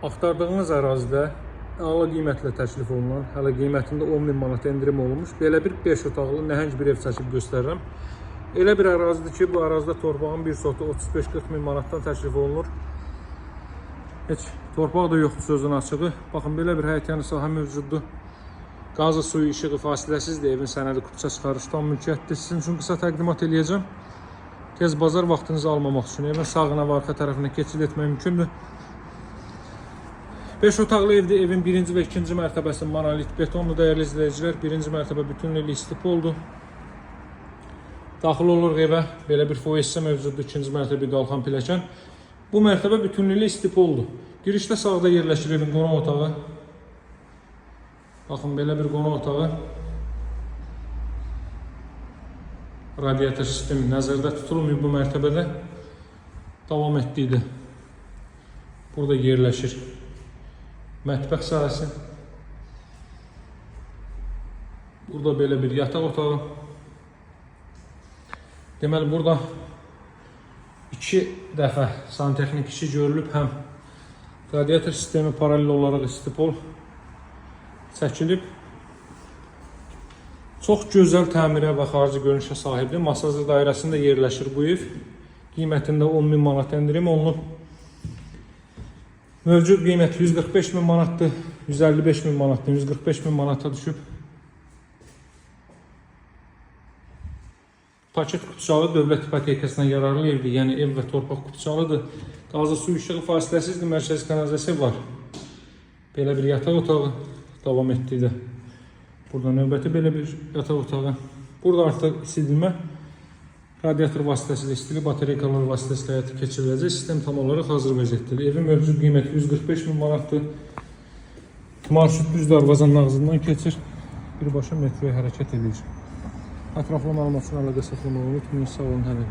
Axtardığınız ərazidə əla qiymətlə təklif olunan, hələ qiymətində 10.000 manat endirim olunmuş, belə bir 5 otaqlı nəhəng bir ev çəkib göstərirəm. Elə bir ərazidir ki, bu ərazidə torpağın bir sotu 35-40 min manatdan təklif olunur. Heç torpaq da yoxdur sözün açığı. Baxın, belə bir həyətyanı sahə mövcuddur. Qazı, suyu, işığı fasiləsizdir. Evin sənədi kutuça çıxarış tam mülkiyyətdir. Sizin üçün qısa təqdimat eləyəcəm. Tez bazar vaxtınızı almamaq üçün evin sağına və arxa tərəfinə keçid etmək mümkündür. 5 otaqlı evdir. Evin birinci və ikinci mərtəbəsi monolit betonlu, dəyərli izləyicilər. Birinci mərtəbə bütünlüklə istipoldur. Daxil oluruq evə. Belə bir foyesi mövcuddur. İkinci mərtəbə qalxan pilləkən. Bu mərtəbə bütünlüklə istipoldur. Girişdə sağda yerləşir evin qonaq otağı. Baxın, belə bir qonaq otağı. Radiator sistemi nəzərdə tutulmuyor bu mərtəbədə. Davam etdikdə burada yerləşir mətbəx sahəsi. Burada belə bir yataq otağı. Deməli, burada 2 dəfə santexnik işi görülüb. Həm radiator sistemi paralel olaraq istipol çəkilib. Çox gözəl təmirə və xarici görünüşə sahibdir. Masajlı dairəsində yerləşir bu ev. Qiymətində 10.000 manat endirim olunub. Mövcud qiymət 145.000 manatdır. 155.000 manatdır. 145.000 manata düşüb. Paket kutuçalı dövlət ipotekasına yararlı evdir. Yəni ev və torpaq kutuçalıdır. Qazı, su, işığı fasiləsizdir. Mərkəzi kanalizasiya var. Belə bir yataq otağı davam etdikdə. Burada növbəti belə bir yataq otağı. Burada artıq isidilmə radiator vasitəsilə istili batareykalar vasitəsilə həyata keçiriləcək. Sistem tam olaraq hazır vəziyyətdədir. Evin mövcud qiyməti 145.000 manatdır. Marşrut düz darvazanın ağzından keçir. Birbaşa metroya hərəkət edir. Ətraflı məlumat üçün əlaqə saxlamağı unutmayın. Sağ olun, hələ.